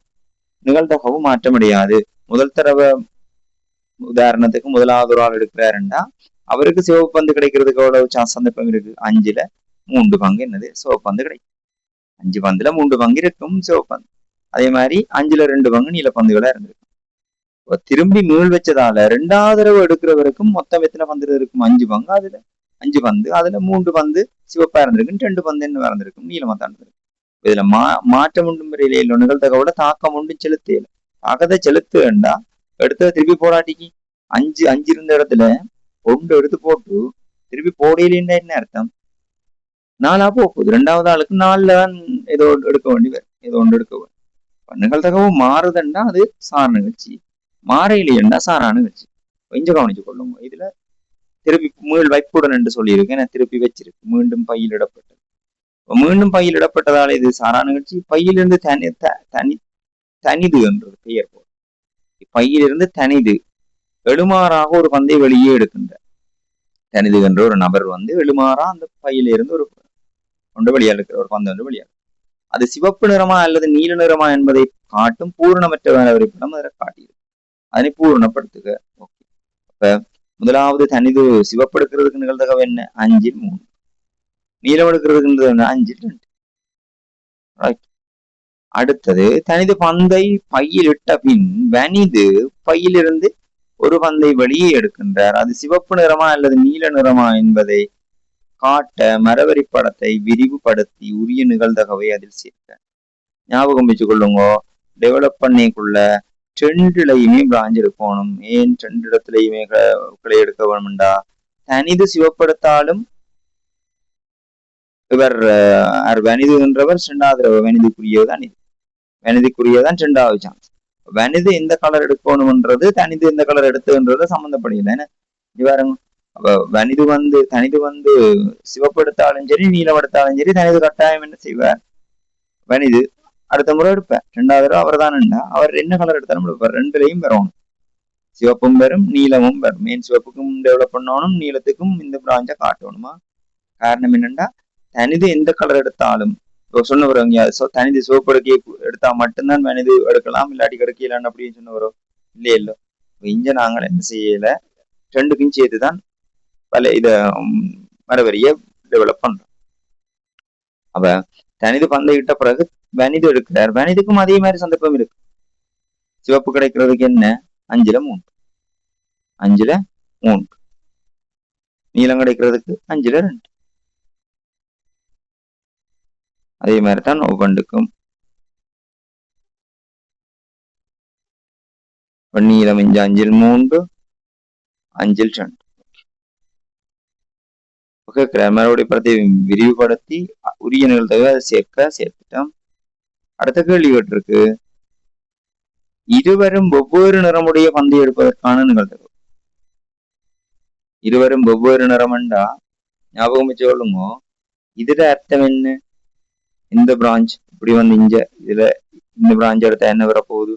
நிகழ்தகவு மாற்ற முடியாது. முதல் தடவை உதாரணத்துக்கு முதலாவது ஒரு ஆள் எடுக்கிறாருண்டா அவருக்கு சிவப்பு பந்து கிடைக்கிறதுக்கு எவ்வளவு சந்தர்ப்பம் இருக்கு? 5ல் 3 பங்கு என்னது சிவப்பு பந்து கிடைக்கும். 5 பந்துல 3 பங்கு இருக்கும் சிவப்பு பந்து. அதே மாதிரி 5ல் 2 பங்கு நீல பந்துகளா இருந்திருக்கும். திரும்பி மீள் வச்சதால 2வது தடவை எடுக்கிறவருக்கும் மொத்தம் எத்தனை பந்து இருக்கும்? 5 பங்கு. அதுல 5 பந்து அதுல 3 பந்து சிவப்பா இருந்திருக்கும், 2 பந்து என்ன இருந்திருக்கும்? நீளமா தான் இருந்திருக்கும். இதுல மாற்றம் உண்டும் முறையில இல்லை. நிகழ்தகவோட தாக்கம் உண்டு செலுத்தல. தாக்கத்தை செலுத்துண்டா எடுத்த திருப்பி போராட்டிக்கு 5 இருந்த இடத்துல 1 எடுத்து போட்டு திருப்பி போடையிலேன்னா என்ன அர்த்தம்? 4 போகுது. 2வது ஆளுக்கு 4ல தான் ஏதோ எடுக்க வேண்டி வரும். ஏதோ ஒன்று எடுக்க வேண்டும். நிகழ்தகவு மாறுதுண்டா அது சார நிகழ்ச்சி, மாறையிலேண்டா சாரா நிகழ்ச்சி. கொஞ்சம் கவனிச்சு கொள்ளுங்க. இதுல திருப்பி மீள் வைப்புடன் என்று சொல்லியிருக்கேன். திருப்பி வச்சிருக்கு. மீண்டும் பையில் இடப்பட்டது. மீண்டும் பையில் இடப்பட்டதால இது சாரா நிகழ்ச்சி. பையிலிருந்து தனிது என்றது பெயர் போல். பையிலிருந்து தனிது எழுமாறாக ஒரு பந்தை வெளியே எடுக்கின்ற தனிது என்ற ஒரு நபர் எழுமாறா அந்த பையில இருந்து ஒரு ஒன்று வெளியா இருக்கிற ஒரு பந்து வந்து வெளியாக அது சிவப்பு நிறமா அல்லது நீல நிறமா என்பதை காட்டும் பூரணமற்ற வரைபடம் அதில் காட்டியிருக்கு. அதனை பூரணப்படுத்துக. ஓகே. அப்ப முதலாவது தனிது சிவப்பு எடுக்கிறதுக்கு நிகழ்தகவு என்ன? 5ல் 3. நீளம் எடுக்கிறதுக்கு 5ல் 2. ரைட். அடுத்தது தனிது பந்தை பையில் இட்ட பின் வனிது பையிலிருந்து ஒரு பந்தை வெளியே எடுக்கின்றார். அது சிவப்பு நிறமா அல்லது நீல நிறமா என்பதை காட்ட மரவரி படத்தை விரிவுபடுத்தி உரிய நிகழ்தகவை அதில் சேர்க்க. ஞாபகம் வச்சு கொள்ளுங்க. டெவலப் பண்ணிக்குள்ள 2லையுமே பிராஞ்ச் எடுக்கணும். ஏன் 2 இடத்துலையுமே கிளை எடுக்க வேணும்டா தனிது சிவப்படுத்தாலும் இவர் வனிது என்றவர் 2வது வனிதுக்குரியதுதான். இது வனிதுக்குரியதான் 2வது சான்ஸ். வனிது எந்த கலர் எடுக்கணும்ன்றது தனிது எந்த கலர் எடுத்துன்றது சம்மந்தப்படையில. பாருங்க. அப்ப வனிது தனிது சிவப்பு எடுத்தாலும் சரி நீளம் எடுத்தாலும் சரி தனிது கட்டாயம் என்ன செய்வார்? வனிது அடுத்த முறை எடுப்பார். 2வது அவர் தான்டா அவர் என்ன கலர் எடுத்தாலும் எடுப்பார். 2லையும் வரணும். சிவப்பும் வரும் நீளமும் வரும். மெயின் சிவப்புக்கும் டெவலப் பண்ணணும், நீளத்துக்கும் இந்த பிராஞ்சை காட்டணுமா? காரணம் என்னன்னா தனிது எந்த கலர் எடுத்தாலும் சொன்னவரவங்க தனிது சிவப்பு எடுத்தா மட்டும்தான் வனிது எடுக்கலாம், இல்லாட்டி கிடைக்கலான்னு அப்படின்னு சொன்னவரோ இல்லையே இல்லை. இங்க நாங்கள் என்ன செய்யல 2க்கும் சேர்த்துதான் பல இத மரவரிய டெவலப் பண்றோம். அப்ப தனிது பந்தை இட்ட பிறகு வனிது எடுக்கிறார். வனிதுக்கும் அதே மாதிரி சந்தர்ப்பம் இருக்கு. சிவப்பு கிடைக்கிறதுக்கு என்ன 5ல 3, 5ல 3. நீளம் கிடைக்கிறதுக்கு 5ல 2. அதே மாதிரி தான் ஒவ்வொன்றுக்கும். நீளம் 5ல் 3, 5ல் 2. ஓகே, கிராமருடைய படத்தை விரிவுபடுத்தி உரிய நிகழ்த்தொகை அதை சேர்த்துட்டோம். அடுத்த கேள்வி கேட்டிருக்கு, இருவரும் வெவ்வேறு நிறமுடைய பந்து எடுப்பதற்கான நிகழ்த்தொகை. இருவரும் வெவ்வேறு நிறம்டா ஞாபகம் வச்சு சொல்லுங்க. இதுல அர்த்தம் என்ன? இந்த பிரான்ச் இப்படி வந்து இதுல இந்த பிரான்ச் எடுத்தா என்ன வரப்போகுது?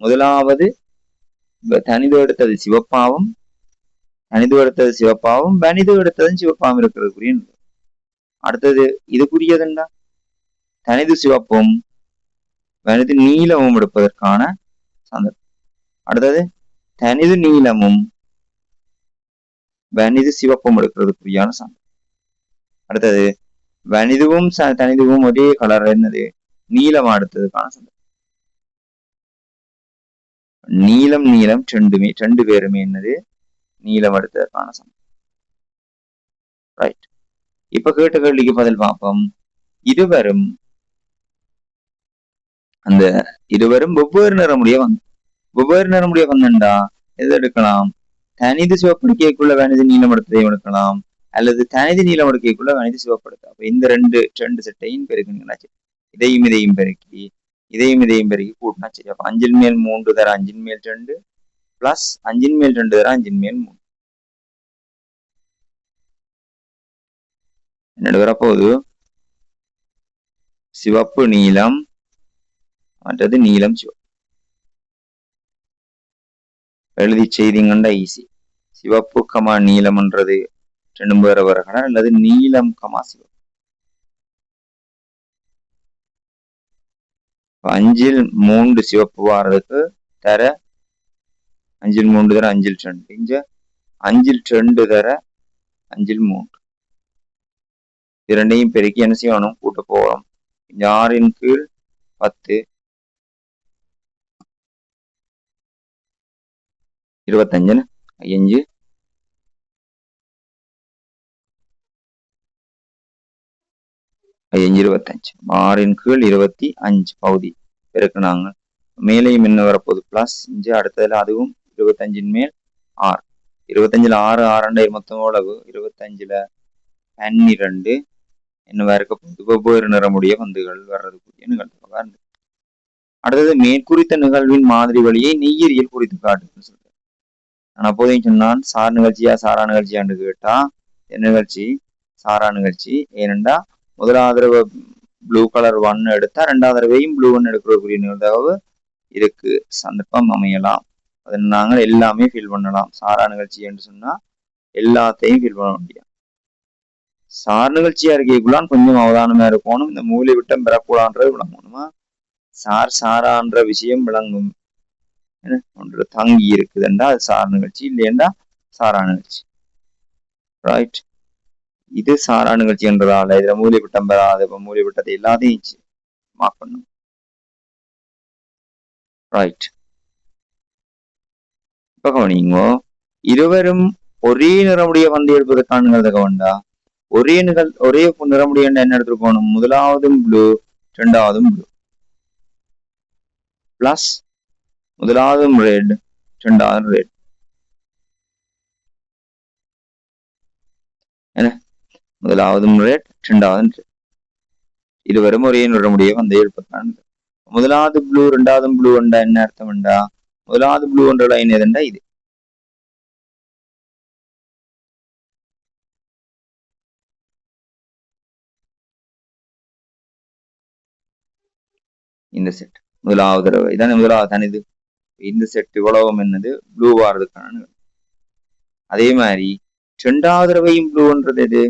முதலாவது தனிது எடுத்தது சிவப்பாவும், தனிது எடுத்தது சிவப்பாவும், வனிது எடுத்ததும் சிவப்பாவும் இருக்கிறதுக்குரிய. அடுத்தது இதுக்குரியதுண்டா தனிது சிவப்பும் வனிது நீளமும் எடுப்பதற்கான சந்தர்ப்பம். அடுத்தது தனிது நீளமும் வனிது சிவப்பும் எடுக்கிறதுக்குரியான சந்தர்ப்பம். அடுத்தது வனிதுவும் தனிதுவும் ஒரே கலர் என்னது நீளம் எடுத்ததுக்கான சந்தர்ப்பம். நீளம் ரெண்டு பேருமே என்னது நீளம் எடுத்ததற்கான சந்தர்ப்பம். ரைட். இப்ப கேட்ட கேள்விக்கு பதில் பார்ப்போம். இருவரும் வெவ்வேறு நிறமுடைய வந்தா எது எடுக்கலாம்? தனிது சிவப்பு எடுக்கைக்குள்ள வனிது நீளம் எடுத்ததையும் எடுக்கலாம், அல்லது தனிது நீளம் எடுக்கைக்குள்ள வனிது சிவப்பு எடுத்தா. அப்ப இந்த ரெண்டு செட்டையும் பெருக்குனீங்கன்னா இதையும் பெருக்கி கூட்டினா சரி. அப்ப 5ல் மேல் 3 தர 5ன் மேல் 2 பிளஸ் 5ன் மேல் 2 தர 5ன் மேல் 3. என்னோட வரப்போகுது சிவப்பு நீளம், மற்றது நீளம் சிவப்பு. எழுதி செய்திங்கண்டா ஈஸி. சிவப்பு கமா நீளம்ன்றது ரெண்டும் வேற கடை, அல்லது நீளம் கமா சிவப்பு. 5ல் 3 சிவப்பு வாரதுக்கு தர 5ல் 3 தர 5ல் 2, இங்க 5ல் 2 தர 5ல் 3. இது ரெண்டையும் பெருக்கி என்ன செய்யணும்? கூட்ட போகணும். 6ன் கீழ் 10 25 5 25 6ன் கீழ் 25 பகுதி பெருக்குனாங்க. மேலேயும் என்ன வரப்போகுது? Plus inch. அடுத்ததுல அதுவும் 25ன் மேல் 6. 25ல் 6 6 மொத்தம் எவ்வளவு? 25ல் 12 என்னவா இருக்க போகுது? வெவ்வேறு நிறமுடைய பந்துகள் வர்றதுக்குரிய நிகழ்வு. அடுத்தது மேற்குறித்த நிகழ்வின் மாதிரி வழியை நெய்யறியல் குறித்து காட்டுன்னு சொல்றேன். நான் அப்போதையும் சொன்னான் சார் நிகழ்ச்சியா சாரா நிகழ்ச்சியான்னு கேட்டா நிகழ்ச்சி சாரா நிகழ்ச்சி. ஏனென்றா முதலாவது தடவை ப்ளூ கலர் 1 எடுத்தா 2வது தடவையும் ப்ளூ 1 எடுக்கக்கூடிய நிகழ்வு இருக்கு, சந்தர்ப்பம் அமையலாம். அதை நாங்கள் எல்லாமே ஃபீல் பண்ணலாம். சாரா நிகழ்ச்சி என்று சொன்னா எல்லாத்தையும் ஃபீல் பண்ண முடியும். சார் நிகழ்ச்சியா இருக்கக்குள்ளான் கொஞ்சம் அவதானமா இருக்கணும். இந்த மூலை விட்டம் பெறக்கூடாதுன்றது விளங்கணுமா? சாரான்ற விஷயம் விளங்கும் ஒன்று தங்கி இருக்குதுண்டா அது சார் நிகழ்ச்சி, இல்லையண்டா சாரா நிகழ்ச்சி. ரைட். இது சாரா நிகழ்ச்சி என்றதால இதுல மூலை விட்டம் பெறாது. இப்ப மூலை விட்டத்தை எல்லாத்தையும் மார்க் பண்ணும். ரைட். இப்ப கவனிங்க, இருவரும் ஒரே நிறமுடைய பந்து எடுப்பதற்கான நிகழ்ந்த கவண்டா ஒரே நிறமுடைய என்ன எடுத்துட்டு போகணும்? முதலாவதும் ப்ளூ, 2வதும் ப்ளூ, பிளஸ் முதலாவதும் ரெட், 2வது ரெட். என்ன? முதலாவதும் ரெட், 2வது ரெட். இருவரும் ஒரே நிறமுடைய பந்தை எடுப்பதற்கான முதலாவது ப்ளூ 2வது ப்ளூ என்றா என்ன அர்த்தம் என்றா முதலாவது ப்ளூ என்ற லைன் எதுண்டா இது. இந்த செட் முதலாவது தடவை இதானே முதலாவது தனிது. இந்த செட் இவ்வளவும் என்னது ப்ளூ வாரதுக்கான. அதே மாதிரி 2வது தடவையும் ப்ளூன்றது எது?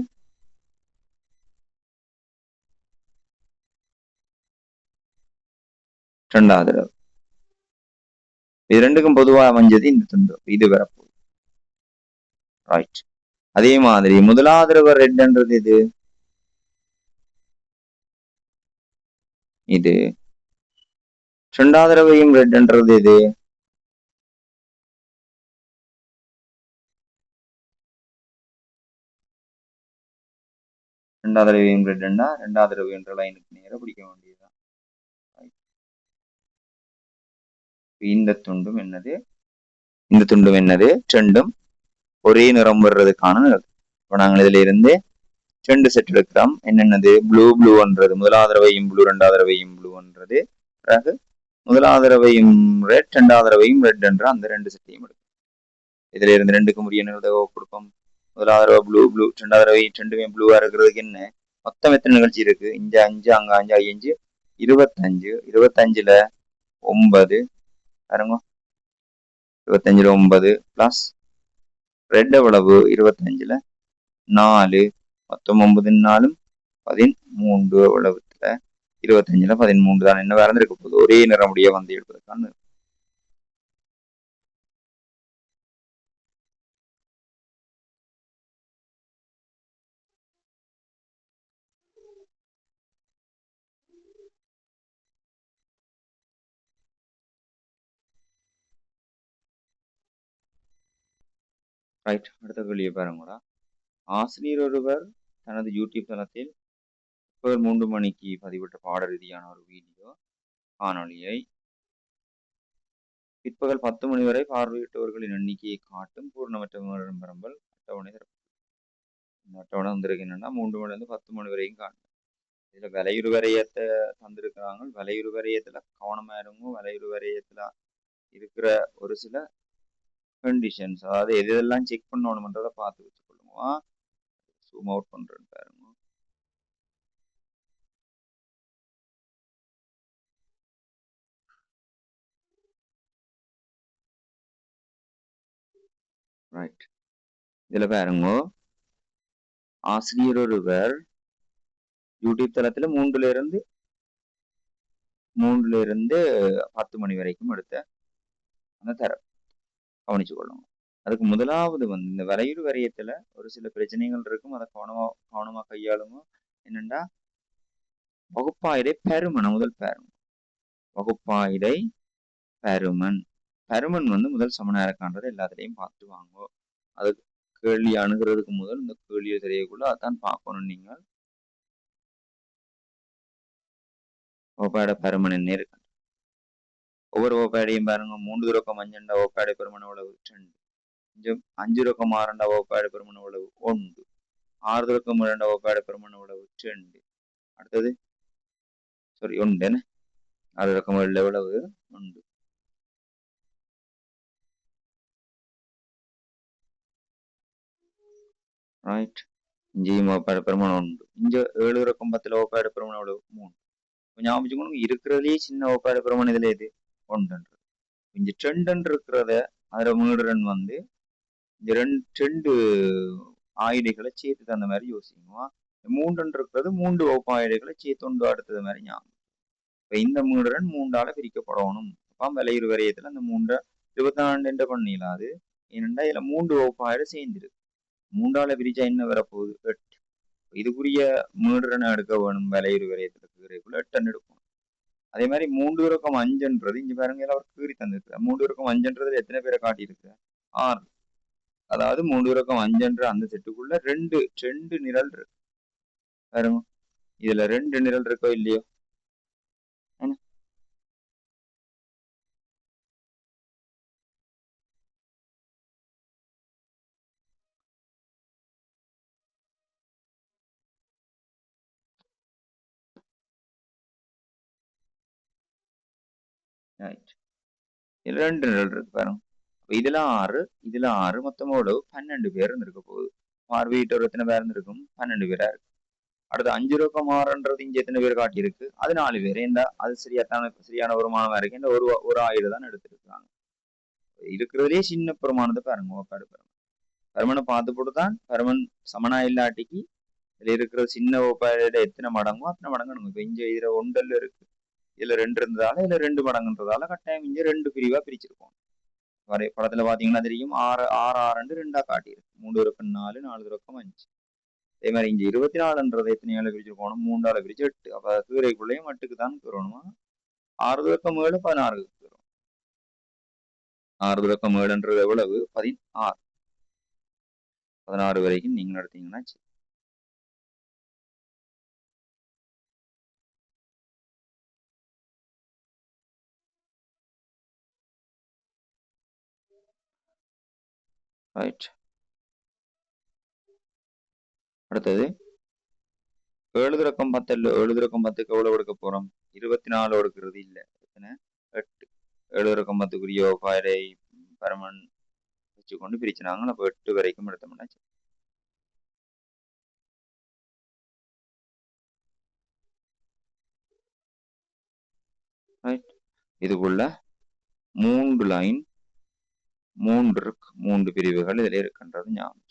2வது தடவை. இது ரெண்டுக்கும் பொதுவா அமைஞ்சது இந்த துண்டு, இது வரப்போகுது. ரைட். அதே மாதிரி முதலாவது தடவை ரெட்ன்றது இது, இது 2வது தடவையும் ரெட்ன்றது இது, ரெண்டாவது தடவையும் ரெண்டுண்டா ரெண்டாவது தடவை என்ற லைனுக்கு நேரம் பிடிக்க வேண்டியதுதான். இந்த துண்டும் என்னது, இந்த துண்டும் என்னது, ரெண்டும் ஒரே நிறம் வர்றதுக்கான நிறம். இப்போ நாங்கள் இதுல இருந்து 2 செட் எடுக்கிறோம். என்னென்னது, ப்ளூன்றது முதலாவது தடவையும் ப்ளூ, ரெண்டாவது தடவையும் ப்ளூன்றது, பிறகு முதலாவது தடவையும் ரெட், ரெண்டாவது தடவையும் ரெட் என்ற அந்த 2 செட்டையும் எடுக்கும். இதுல இருந்து 2க்கு முடிய நிறத்தை கொடுப்போம். முதலாவது தடவை ப்ளூ, ரெண்டாவது தடவை ரெண்டுமே ப்ளூவா இருக்கிறதுக்கு என்ன மொத்தம் எத்தனை நிகழ்ச்சி இருக்கு, இங்க 5, அங்க 5, 5, 25. 25ல 9 பாருங்க, 25ல 9 பிளஸ் ரெட் எவ்வளவு, 25ல 4, மொத்தம் 9 4 13 எவ்வளவுல 25ல 13 தான். என்ன வேற இருக்க போகுது, ஒரே நிறமுடைய வந்து எடுப்பதற்கான. ரைட், அடுத்த கேள்வியை பாருங்கடா. ஆசிரியர் ஒருவர் தனது யூடியூப் தளத்தில் 3 மணிக்கு பதிவிட்ட பாட ரீதியான ஒரு வீடியோ காணொலியை பிற்பகல் 10 மணி வரை பார்வையிட்டவர்களின் எண்ணிக்கையை காட்டும் பூர்ணமற்ற விளம்பரங்கள் அட்டவணை இந்த அட்டவணை வந்திருக்கு. என்னன்னா 3 மணில இருந்து 10 மணி வரைக்கும் காட்டும். இதுல விலையுறு வரையத்தை தந்திருக்கிறாங்க. விலையுறு வரையத்துல கவனமா இருக்கும். விலையுறு வரையத்துல இருக்கிற ஒரு சில கண்டிஷன்ஸ், அதாவது எதெல்லாம் செக் பண்ணணும்ன்றதை பார்த்து வச்சுக்கொள்ளுமா. ஜூம் அவுட் பண்றேன்னு பாருங்க. ரைட், இதுல பாருங்க, ஆசிரியர் ஒருவர் யூடியூப் தளத்துல 3ல இருந்து 10 மணி வரைக்கும் எடுத்த அந்த தரம் கவனிச்சு கொள்ளணும். அதுக்கு முதலாவது வந்து இந்த வரையுறு வரையத்துல ஒரு சில பிரச்சனைகள் இருக்கும். அதை கவனமா கையாளுங்க. என்னண்டா, வகுப்பாயிடை பெருமன் முதல் பெருமன், வகுப்பாயிடை பெருமன் பெருமன் வந்து முதல் சமநேரக்கான்றது எல்லாத்திலையும் பார்த்து வாங்குவோம். அது கேள்வி அணுகிறதுக்கு முதல் இந்த கேள்வியை தெரியக்குள்ள அதான் பார்க்கணும். நீங்கள் வகுப்பாயிட பெருமன் என்ன இருக்கு, ஒவ்வொரு வகுப்பாடையும் பாருங்க. 3 ரொக்கம் 5 வகுப்பாடை பெருமன் எவ்வளவு, 2. 5 ரொக்கம் 6 வகுப்பாடை பெருமன் எவ்வளவு, 1. 6 ரொக்கம் 2 வகுப்பாடை பெருமன் எவ்வளவு, 2. அடுத்தது சாரி 1 என்ன, 6 ரொக்கம் 7 எவ்வளவு, 1. ரைட், இங்கேயும் வகுப்பாடை பெருமன் 1. இங்க 7 ரொக்கம் 10 வகுப்பாடை பெருமன் எவ்வளவு, 3. ஞாபகம் வச்சுக்கணும், இருக்கிறதுலயே சின்ன வகுப்பாடை பெருமன் இதுல எது, 1. இங்க 2 இருக்கிறத அதுல மீடுறன் வந்து இந்த 2 ஆயுடைகளை சேர்த்து தந்த மாதிரி யோசிக்கணும். 3 இருக்கிறது 3 வகுப்பு ஆயுடைகளை சேர்த்து ஒன்று அடுத்தது மாதிரி ஞாபகம். இப்ப இந்த மீடுறன் 3ஆல பிரிக்கப்படணும். அப்ப விலையுறு வரையத்துல அந்த 3 24 பண்ணிடலாது. ஏனென்றா இதுல 3 வகுப்பு ஆயுட சேர்ந்துருக்கு. 3ஆல பிரிச்சா என்ன வரப்போகுது, 8. இதுக்குரிய மீடுறனை எடுக்க வேணும். விலையுறு வரையத்துல 8 எடுக்கும். அதே மாதிரி 3 ரொக்கம் 5ன்றது இங்க பாருங்க, அவர் கீறி தந்துருக்கு. 3 ரொக்கம் 5ன்றதுல எத்தனை பேரை காட்டியிருக்கு, 6. அதாவது 3 ரொக்கம் 5ன்ற அந்த செட்டுக்குள்ள ரெண்டு நிரல் இருக்கு பாருங்க. இதுல 2 நிரல் இருக்கோ இல்லையோ, இதுல 2 நிரல் இருக்கு பாருங்க. இதுல 6 மொத்தம் எவ்வளவு, 12 பேர் இருந்திருக்க போகுது. பார்வையிட்டவர் எத்தனை பேர் இருந்திருக்கும், 12 பேரா இருக்கு. அடுத்து 5 ரொக்கம் 6ன்றது இங்க எத்தனை பேர் காட்டியிருக்கு, அது 4 பேர். ஏண்டா அது சரியான வருமானமா இருக்கு. இந்த ஒரு ஆயுடு தான் எடுத்திருக்காங்க. இருக்கிறதுலே சின்ன பெருமானத்தை பாருங்க, பெருமனை பார்த்து போட்டுதான் பெருமன் சமனா இல்லாட்டிக்கு இதுல இருக்கிற சின்ன வகுப்பாடு எத்தனை மடங்கோ அத்தனை மடங்கு. இப்ப இங்க இதுல 1 இருக்கு, இதுல 2 இருந்ததால இதுல 2 மடங்குன்றதால கட்டாயம் இங்க 2 பிரிவா பிரிச்சிருக்கோம். படத்துல பாத்தீங்கன்னா தெரியும், 6 6 6 2 காட்டியிருக்கு. 3 ரொக்கம் 4, 4 ரொக்கம் 5. அதே மாதிரி இங்க 24ன்றதை எத்தனையால பிரிச்சிருக்கோம், 3ஆல பிரிச்சு 8. அப்ப கீரைக்குள்ளேயும் 8க்கு தான் வரணுமா. 6 ரொக்கம் 7 16க்கு வரும். 6 ரொக்கம் 7ன்றது எவ்வளவு, 16. 16 வரைக்கும் நீங்க நடத்தீங்கன்னா ரைட். அடுத்தது 7×10 7×10க்கு எவ்வளவு எடுக்க போறோம்? 24 எடுக்கிறது இல்ல. எத்தனை? 8. 7×10க்குரிய வகுப்பாயிரை பரமன் வச்சுக்கொண்டு பிரிச்சுனாங்க. அப்போ 8 வரைக்கும் எடுத்தோம்னா ரைட். இதுக்குள்ள 3 லைன் 3 பிரிவுகள் இதில் இருக்கின்றது ஞாபகம்.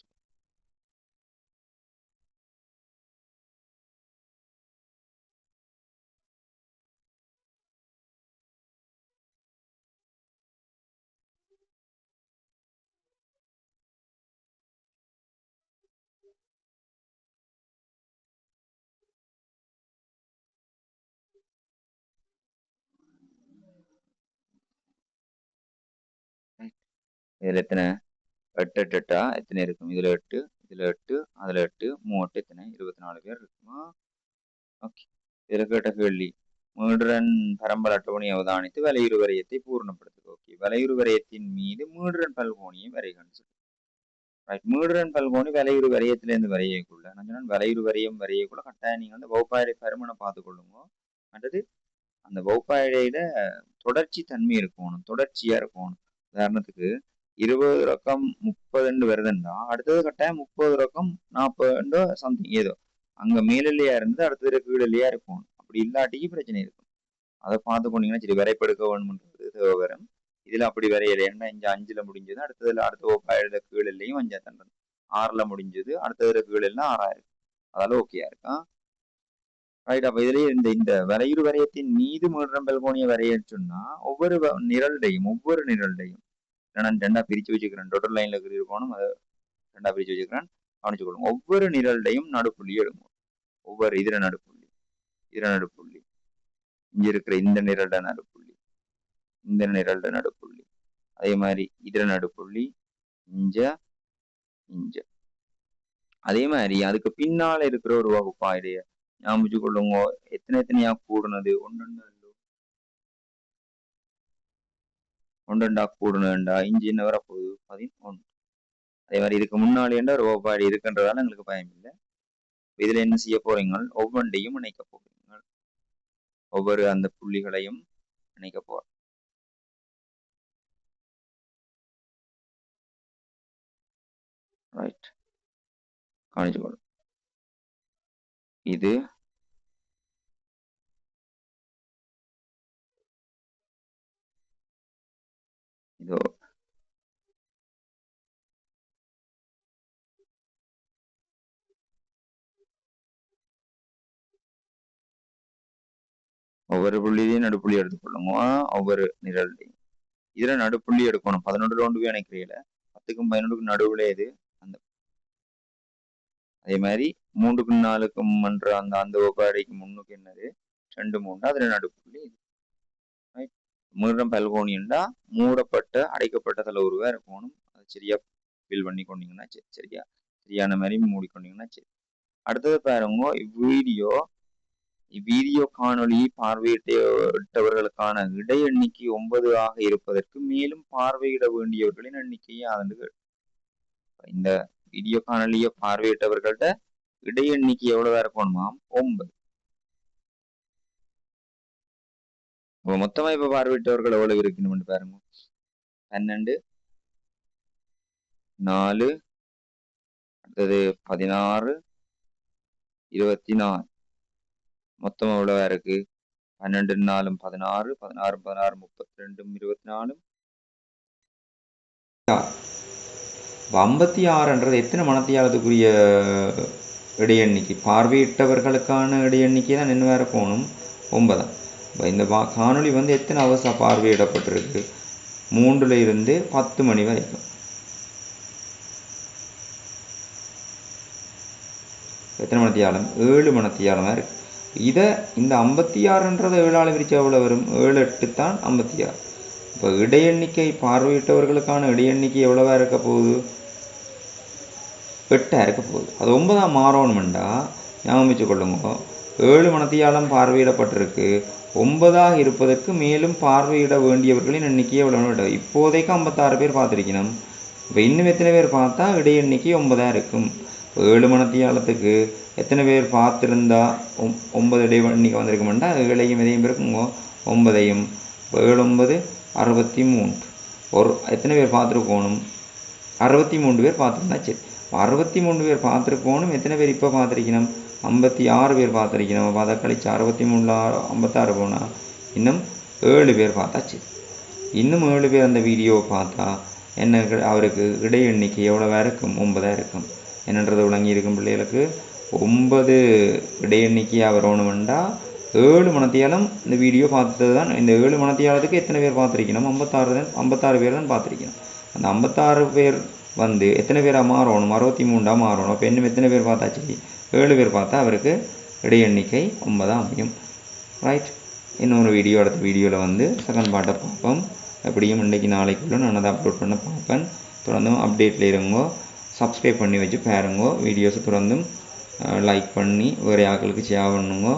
இதுல எத்தனை? 8 8 8 எத்தனை இருக்கும்? இதுல 8 இதுல 8 அதுல 8 3 எத்தனை? 24 பேர் இருக்குமா? ஓகே. இதுல கேட்ட கேள்வி மீடுரன் பரம்பல் அட்டவணை அவதானித்து வலையுறு வரையத்தை பூர்ணப்படுத்துது. ஓகே. வலையுறு வரையத்தின் மீது மீடுரன் பல்கோணியை வரைகன்னு சொல்லி. ரைட். மீடுரன் பல்கோணி வலையுறு வரையத்திலிருந்து வரையக்குள்ள நான் சொன்னேன் வலையுறு வரையும் வரையக்குள்ள கட்டாயம் நீங்க வந்து வகுப்பாயிரை பருமனை பார்த்து கொள்ளுங்க. அடுத்தது அந்த வகுப்பாயிரையில தொடர்ச்சி தன்மை இருக்கணும், தொடர்ச்சியா இருக்கணும். உதாரணத்துக்கு 20 ரொக்கம் 30 வருதுன்னா அடுத்தது கட்டாயம் 30 ரொக்கம் 40 சம்திங் ஏதோ அங்க மேலிலையா இருந்து அடுத்தது கீழிலையா இருக்கும். அப்படி இல்லாட்டிக்கு பிரச்சனை இருக்கும். அதை பார்த்து கொண்டீங்கன்னா சரி வரைப்படுக்க வேணும்ன்றது தேவைவரும். இதுல அப்படி வரையலைன்னா இங்க 5ல முடிஞ்சது அடுத்ததுல அடுத்த வகுப்பாயிர கீழிலையும் 5 தண்டனை 6ல முடிஞ்சது அடுத்ததுல கீழெல்லாம் 6 அதால ஓகேயா இருக்கும். ரைட். அப்ப இதுலயே இந்த வரையுறு வரையத்தின் மீது மீடுரன் பல்கோணியை வரையன்னு சொன்னா ஒவ்வொரு நிரல்டையும் நான் 2ஆ பிரிச்சு வச்சுக்கிறேன். டொட்டல் லைன்ல இருக்கணும். அதை 2ஆ பிரிச்சு வச்சுக்கிறேன். கவனிச்சுக்கொள்ளுங்க. ஒவ்வொரு நிரல்டையும் நடுப்புள்ளி எடுக்கும். ஒவ்வொரு இதர நடுப்புள்ளி இங்க இருக்கிற இந்த நிரல்ட நடுப்புள்ளி இந்த நிரல்ட நடுப்புள்ளி அதே மாதிரி இதர நடுப்புள்ளி இஞ்ச அதே மாதிரி அதுக்கு பின்னால இருக்கிற ஒரு வகுப்பாயிடைய ஞாபகம் கொள்ளுங்க. எத்தனையா கூடுனது? ஒன்றா கூடுனண்டா இஞ்சி என்ன வர போகுது? 11. அதே மாதிரி இதுக்கு முன்னாடி ஒரு வகுப்பாடு இருக்குன்றதால எங்களுக்கு பயம் இல்லை. இதுல என்ன செய்ய போறீங்க? ஒவ்வொன்றையும் இணைக்க போறீங்க. ஒவ்வொரு அந்த புள்ளிகளையும் இணைக்க போறோம். ரைட். கவனிச்சுக்கொள்ளும். இது இதோ ஒவ்வொரு புள்ளியையும் நடுப்புள்ளி எடுத்துக்கொள்ளுங்க. ஒவ்வொரு நிரல்லையும் இதுல நடுப்புள்ளி எடுக்கணும். 11 ரவுண்டு இணைக்கிறீல 10க்கும் 11க்கும் நடுவுல இது அந்த அதே மாதிரி 3க்கும் 4க்கும் என்ற அந்த வகுப்பாடைக்கு முன்னுக்கு என்னது 2 3 அதுல நடுப்புள்ளி இது. மீடுரன் பல்கோணியண்டா மூடப்பட்ட அடைக்கப்பட்ட தலை உருவா இருக்கணும். அது சரியா ஃபில் பண்ணி கொண்டீங்கன்னா சரி சரியான மாதிரி மூடிக்கொண்டீங்கன்னா சரி. அடுத்தது பாருங்க இவ்வீடியோ காணொலி பார்வையிட்டவர்களுக்கான இடை எண்ணிக்கை 9 ஆக இருப்பதற்கு மேலும் பார்வையிட வேண்டியவர்களின் எண்ணிக்கையை ஆண்டு இந்த வீடியோ காணொலியை பார்வையிட்டவர்கள்ட்ட இடை எண்ணிக்கை எவ்வளவு இருக்கணுமாம்? 9. மொத்தமா இப்ப பார்வையிட்டவர்கள் எவ்வளவு இருக்கணும்னு பாருங்க. 12 4 அடுத்தது 16 24 மொத்தம் எவ்வளவா இருக்கு? 12 4 16 16 16 32 24 56 எத்தனை மனத்தியாலத்துக்குரிய இடை எண்ணிக்கை? பார்வையிட்டவர்களுக்கான இடை எண்ணிக்கை தான் என்ன வேற போகணும்? 9. இந்த காணொலி எத்தனை அவசா பார்வையிடப்பட்டிருக்கு? 3ல இருந்து 10 மணி வரைக்கும். எத்தனை மணத்தியாலம்? 7 மணத்தியாலமா இருக்கு. இதை இந்த 56ன்றதை 7ஆல பிரிச்சா எவ்வளவு வரும்? 7 8 தான் 56. இப்போ இடை எண்ணிக்கை பார்வையிட்டவர்களுக்கான இடை எண்ணிக்கை எவ்வளவா இருக்க போகுது? 8 இருக்க போகுது. அது 9ஆ மாறணும்டா ஞாபகம் வச்சு கொள்ளுங்க. 7 மணத்தியாலம் பார்வையிடப்பட்டிருக்கு. 9ஆக இருப்பதற்கு மேலும் பார்வையிட வேண்டியவர்களின் எண்ணிக்கையை எவ்வளவு? இப்போதைக்கு 56 பேர் பார்த்திருக்கணும். இப்போ இன்னும் எத்தனை பேர் பார்த்தா இடை எண்ணிக்கை 9 இருக்கும். 7 மணித்தியாலத்துக்கு எத்தனை பேர் பார்த்துருந்தா 9 இடை எண்ணிக்கை வந்திருக்குமெண்டா 7ஐயும் இதையும் இருக்குங்க 9ஐயும். 7 9 63. ஒரு எத்தனை பேர் பார்த்துருக்கணும்? 63 பேர் பார்த்துருந்தா சரி. 63 பேர் பார்த்துருக்கணும். எத்தனை பேர் இப்போ பார்த்துருக்கணும்? 56 பேர் பார்த்துருக்கணும். அப்போ அதை கழிச்சு 63 56 போனால் இன்னும் 7 பேர் பார்த்தா சரி. இன்னும் 7 பேர் அந்த வீடியோவை பார்த்தா என்ன அவருக்கு இடை எண்ணிக்கை எவ்வளோ இருக்கும்? 9 இருக்கும். என்னன்றது விளங்கி இருக்கும் பிள்ளைகளுக்கு. 9 இடை எண்ணிக்கையாக வரணுமெண்டா 7 மணித்தியாலம் இந்த வீடியோ பார்த்தது தான். இந்த 7 மணித்தியாலத்துக்கு எத்தனை பேர் பார்த்துருக்கணும்? 56 பேர் தான் பார்த்துருக்கணும். அந்த 56 பேர் வந்து எத்தனை பேராக மாறணும்? 63 மாறணும். அப்போ இன்னும் எத்தனை பேர் பார்த்தாச்சு? 7 பேர் பார்த்தா அவருக்கு இடை எண்ணிக்கை 9 அமையும். ரைட். இன்னொரு வீடியோ அடுத்த வீடியோவில் வந்து செகண்ட் பார்ட்டை பார்ப்போம். எப்படியும் இன்றைக்கி நாளைக்குள்ளே நான் அதை அப்லோட் பண்ண பார்ப்பேன். தொடர்ந்தும் அப்டேட்டில் இருங்கோ. சப்ஸ்கிரைப் பண்ணி வச்சு பாருங்கோ. வீடியோஸை தொடர்ந்தும் லைக் பண்ணி வேறு ஆக்களுக்கு ஷேர் பண்ணுங்கோ.